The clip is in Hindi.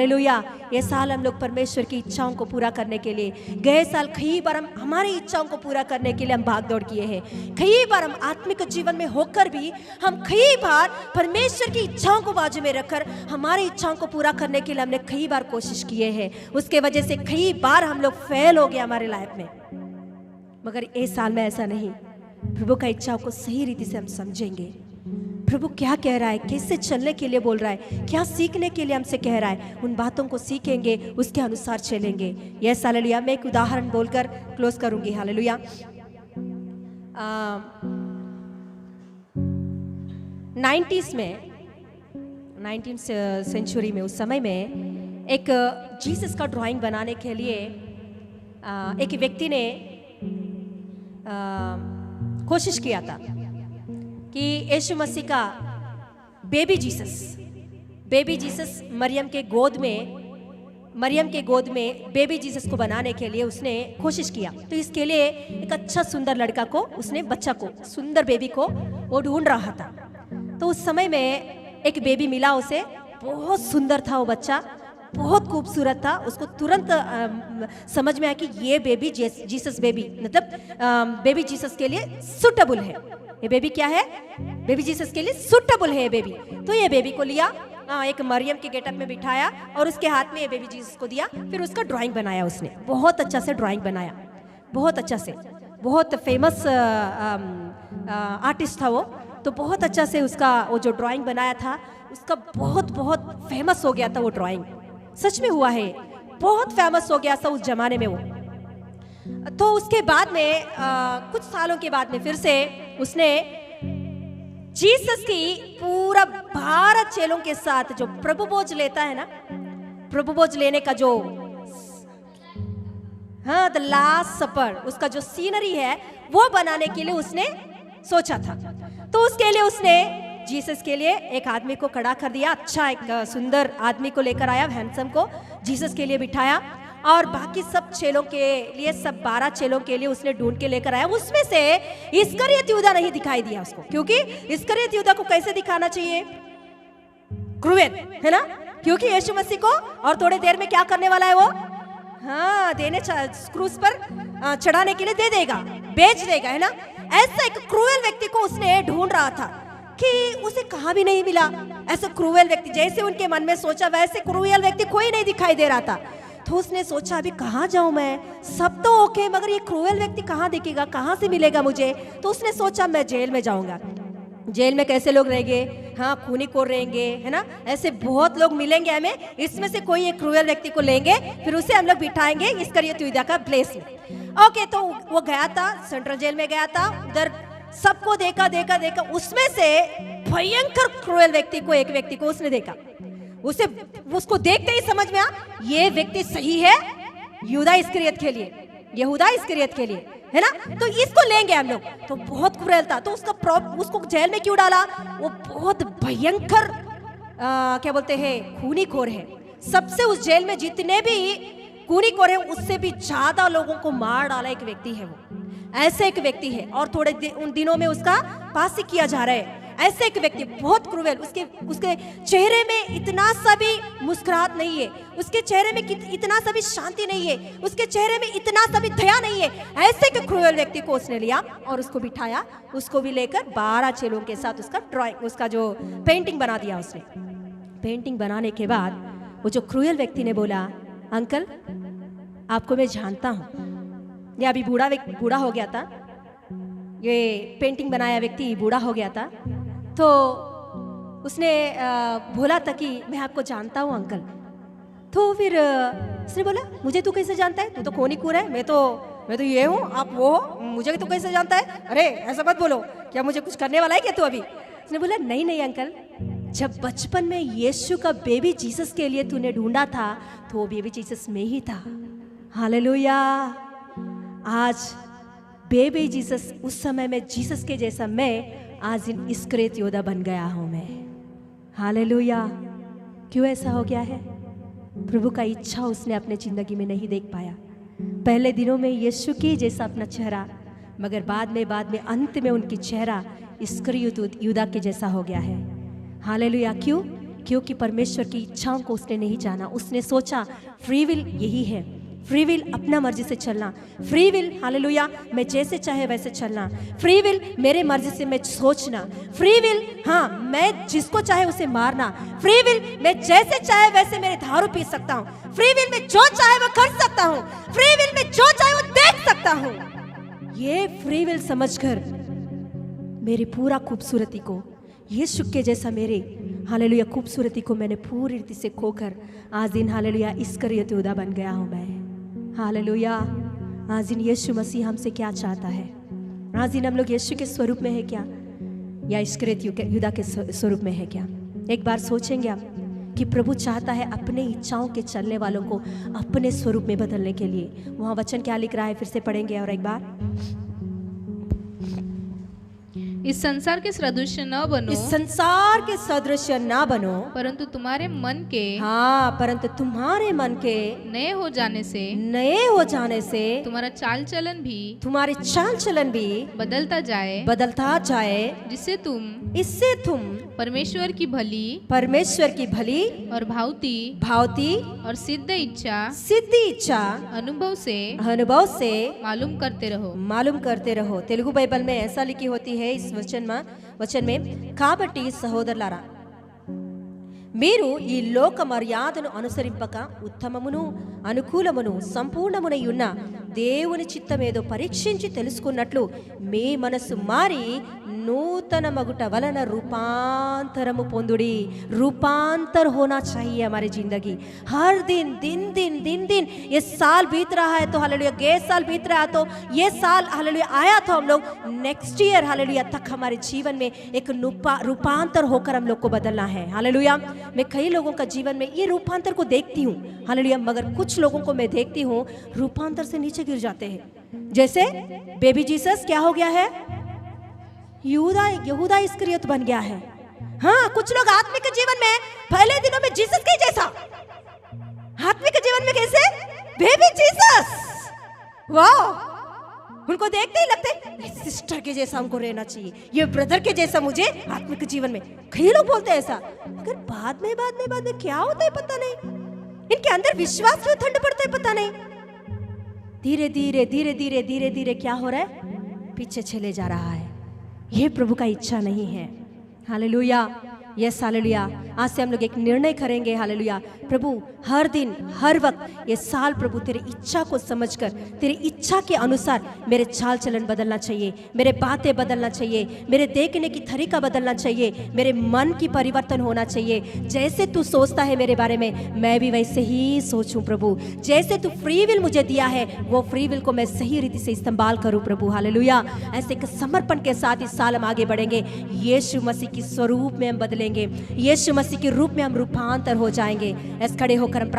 हालेलुया। ये साल हम लोग परमेश्वर की इच्छाओं को पूरा करने के लिए, गए साल कई बार हम हमारी इच्छाओं को पूरा करने के लिए हम भाग दौड़ किए हैं। कई बार हम आत्मिक जीवन में होकर भी हम कई बार परमेश्वर की इच्छाओं को बाजू में रखकर हमारी इच्छाओं को पूरा करने के लिए हमने कई बार कोशिश किए हैं। उसके वजह से कई बार हम लोग फेल हो गए हमारे लाइफ में। मगर इस साल में ऐसा नहीं, प्रभु का इच्छाओं को सही रीति से हम समझेंगे। प्रभु क्या कह रहा है, कैसे चलने के लिए बोल रहा है, क्या सीखने के लिए हमसे कह रहा है, उन बातों को सीखेंगे, उसके अनुसार चलेंगे। Yes hallelujah. मैं एक उदाहरण बोलकर क्लोज करूंगी। हालेलुया। 90s में, 19th सेंचुरी में, उस समय में एक जीसस का ड्राइंग बनाने के लिए एक व्यक्ति ने कोशिश किया था कि यीशु मसीह का बेबी जीसस मरियम के गोद में बेबी जीसस को बनाने के लिए उसने कोशिश किया। तो इसके लिए एक अच्छा सुंदर लड़का को, उसने बच्चा को, सुंदर बेबी को वो ढूंढ रहा था। तो उस समय में एक बेबी मिला उसे, बहुत सुंदर था वो बच्चा, बहुत खूबसूरत था। उसको तुरंत समझ में आया कि ये बेबी जीसस बेबी, मतलब बेबी जीसस के लिए सूटेबल है। ये बेबी क्या है? बेबी जीसस के लिए सूटेबल है ये बेबी। तो ये बेबी को लिया, एक मरियम के गेटअप में बिठाया और उसके हाथ में ये बेबी जीसस को दिया। फिर उसका ड्राइंग बनाया उसने, बहुत अच्छा से ड्राइंग बनाया, बहुत अच्छा से। बहुत फेमस आर्टिस्ट था वो, तो बहुत अच्छा से उसका वो जो ड्राइंग बनाया था उसका बहुत फेमस हो गया था वो ड्राइंग। सच में हुआ है, बहुत फेमस हो गया था उस जमाने में वो। तो उसके बाद में कुछ सालों के बाद में फिर से उसने जीसस की पूरा 12 चेलों के साथ जो प्रभु भोज लेता है ना, प्रभु भोज लेने का जो द लास्ट सपर, उसका जो सीनरी है वो बनाने के लिए उसने सोचा था। तो उसके लिए उसने जीसस के लिए एक आदमी को खड़ा कर दिया, अच्छा एक सुंदर आदमी को लेकर आया, हैंडसम को जीसस के लिए बिठाया। और बाकी सब चेलों के लिए, सब 12 चेलों के लिए उसने ढूंढ के लेकर आया। उसमें से इस्करियत यहूदा नहीं दिखाई दिया उसको, क्योंकि इस्करियत यहूदा को कैसे दिखाना चाहिए? क्रूएल, है ना? क्योंकि यीशु मसीह को और थोड़े देर में क्या करने वाला है वो? हाँ, देने क्रूस पर चढ़ाने के लिए दे देगा, बेच देगा, है ना? ऐसा एक क्रूएल व्यक्ति को उसने ढूंढ रहा था कि उसे कहाँ भी नहीं मिला। ऐसा क्रूएल व्यक्ति, जैसे उनके मन में सोचा वैसे क्रूएल व्यक्ति कोई नहीं दिखाई दे रहा था। तो उसने सोचा अभी कहाँ जाऊं मैं, सब तो ओके, मगर ये क्रूएल व्यक्ति कहाँ दिखेगा, कहाँ से मिलेगा मुझे? तो उसने सोचा मैं जेल में जाऊंगा। जेल में कैसे लोग रहेंगे? हाँ, खूनी कोर रहेंगे, है ना? ऐसे बहुत लोग मिलेंगे हमें, इसमें से कोई एक क्रूएल व्यक्ति को लेंगे, फिर उसे हम लोग बिठाएंगे इस्करियत यहूदा का प्लेस में। ओके, तो वो गया था, सेंट्रल जेल में गया था, उधर सबको देखा, उसमें से भयंकर क्रूएल व्यक्ति को, एक व्यक्ति को उसने देखा। उसको देखते ही समझ में आ, ये व्यक्ति सही है यहूदा इस्करियत के लिए, यहूदा इस्करियत के लिए, है ना? तो इसको लेंगे हम लोग। तो बहुत क्रूएल था, तो उसको जेल में क्यों डाला? वो बहुत भयंकर क्या बोलते हैं, खूनी खोर है। सबसे उस जेल में जितने भी खूनी खोर है उससे भी ज्यादा लोगों को मार डाला एक व्यक्ति है वो, ऐसे एक व्यक्ति है। और थोड़े उन दिनों में उसका फांसी किया जा रहा है। ऐसे एक व्यक्ति बहुत क्रूएल, उसके चेहरे में इतना सा भी मुस्कुराहट नहीं है, उसके चेहरे में इतना सा भी शांति नहीं है, उसके चेहरे में इतना सा भी दया नहीं है। ऐसे एक क्रूएल व्यक्ति को उसने लिया और उसको बिठाया, उसको भी लेकर 12 चेलों के साथ उसका ड्राइंग, उसका जो पेंटिंग बना दिया उसने। पेंटिंग बनाने के बाद वो जो क्रूएल व्यक्ति ने बोला, अंकल आपको मैं जानता हूँ। ये अभी बूढ़ा हो गया था, ये पेंटिंग बनाया व्यक्ति बूढ़ा हो गया था। तो उसने बोला था कि मैं आपको जानता हूँ अंकल। तो फिर उसने बोला मुझे तू कैसे जानता है? तू तो खूनी खोर है, मैं तो ये हूँ, आप वो हो, मुझे तो कैसे जानता है? अरे ऐसा मत बोलो, क्या मुझे कुछ करने वाला है क्या तू अभी? उसने बोला नहीं अंकल, जब बचपन में यीशु का बेबी जीसस के लिए तूने ढूंढा था तो वो बेबी जीसस में ही था। हालेलुया। आज बेबी जीसस, उस समय में जीसस के जैसा मैं आज इस्करियत यहूदा बन गया हूं मैं। हालेलुया। क्यों ऐसा हो गया है? प्रभु का इच्छा उसने अपने जिंदगी में नहीं देख पाया। पहले दिनों में यीशु के जैसा अपना चेहरा, मगर बाद में अंत में उनकी चेहरा इस्करियत यहूदा के जैसा हो गया है। हालेलुया। क्यों? क्योंकि परमेश्वर की इच्छाओं को उसने नहीं जाना। उसने सोचा फ्री विल यही है, फ्री विल अपना मर्जी से चलना, फ्री विल हालेलुया मैं जैसे चाहे वैसे चलना, फ्री विल मेरे मर्जी से मैं सोचना, फ्री विल हाँ मैं जिसको चाहे उसे मारना, फ्री विल मैं जैसे चाहे वैसे मेरे दारू पी सकता हूँ, फ्री विल मैं जो चाहे वो कर सकता हूँ, फ्री विल मैं जो चाहे वो देख सकता हूँ। ये फ्री विल समझकर मेरी पूरा खूबसूरती को, यीशु के जैसा मेरे हालेलुया खूबसूरती को मैंने पूरी रीति से खोकर आज दिन हालेलुया इस्करियत यहूदा बन गया हूँ मैं। हालेलुया आज दिन यीशु मसीह हमसे क्या चाहता है? आज दिन हम लोग यीशु के स्वरूप में है क्या या इस्करियत यहूदा के स्वरूप में है क्या? एक बार सोचेंगे आप कि प्रभु चाहता है अपने इच्छाओं के चलने वालों को अपने स्वरूप में बदलने के लिए। वहाँ वचन क्या लिख रहा है फिर से पढ़ेंगे और एक बार। इस संसार के सदृश न बनो, इस संसार के सदृश ना बनो, परंतु तुम्हारे मन के हाँ परंतु तुम्हारे मन के नए हो जाने से तुम्हारा चाल चलन भी तुम्हारी चाल चलन भी बदलता जाए, जिससे तुम परमेश्वर की भली और भावती और सिद्ध इच्छा अनुभव से मालूम करते रहो। तेलुगु बाइबल में ऐसा लिखी होती है इस वचन में కాబట్టి సహోదరులారా మీరు ఈ లోక మర్యాదను అనుసరింపక ఉత్తమమును అనుకూలమును సంపూర్ణమునై ఉన్న దేవుని చిత్తమేదో పరీక్షించి తెలుసుకున్నట్లు మీ మనసు మారి नूतन मगुट वलन रूपांतरमु पोंदुड़ी। रूपांतर होना चाहिए हमारी जिंदगी। हर दिन दिन ये साल बीत रहा है तो हालेलुया, ये साल बीत रहा है तो ये साल हालेलुया आया तो हम लोग नेक्स्ट ईयर हालेलुया तक हमारे जीवन में एक रूपांतर होकर हम लोग को बदलना है। हालेलुया मैं कई लोगों का जीवन में ये रूपांतर को देखती हूँ हालेलुया, मगर कुछ लोगों को मैं देखती हूँ रूपांतर से नीचे गिर जाते हैं। जैसे बेबी जीसस क्या हो गया है? यहूदा इस्करियत बन गया है। हाँ कुछ लोग आत्मिक जीवन में पहले दिनों में जीसस के जैसा, आत्मिक जीवन में कैसे बेबी जीसस, वाह उनको देखते ही लगते सिस्टर के जैसा हमको रहना चाहिए, ये ब्रदर के जैसा मुझे आत्मिक जीवन में। कई लोग बोलते हैं ऐसा, मगर बाद में क्या होता है पता नहीं, इनके अंदर विश्वास क्यों ठंड पड़ता है पता नहीं। धीरे धीरे क्या हो रहा है? पीछे चले जा रहा है। ये प्रभु का इच्छा नहीं है। Hallelujah yes hallelujah. आज से हम लोग एक निर्णय करेंगे हालेलुया, प्रभु हर दिन हर वक्त ये साल प्रभु तेरी इच्छा को समझकर तेरी इच्छा के अनुसार मेरे चाल चलन बदलना चाहिए, मेरे बातें बदलना चाहिए, मेरे देखने की तरीका बदलना चाहिए, मेरे मन की परिवर्तन होना चाहिए। जैसे तू सोचता है मेरे बारे में मैं भी वैसे ही सोचूं प्रभु। जैसे तू फ्री विल मुझे दिया है वो फ्री विल को मैं सही रीति से इस्तेमाल करूं प्रभु। हालेलुया ऐसे एक समर्पण के साथ इस साल हम आगे बढ़ेंगे। यीशु मसीह की स्वरूप में हम बदलेंगे, यीशु मसीह के रूप में हम रूपांतर हो जाएंगे। ऐसे खड़े होकर हम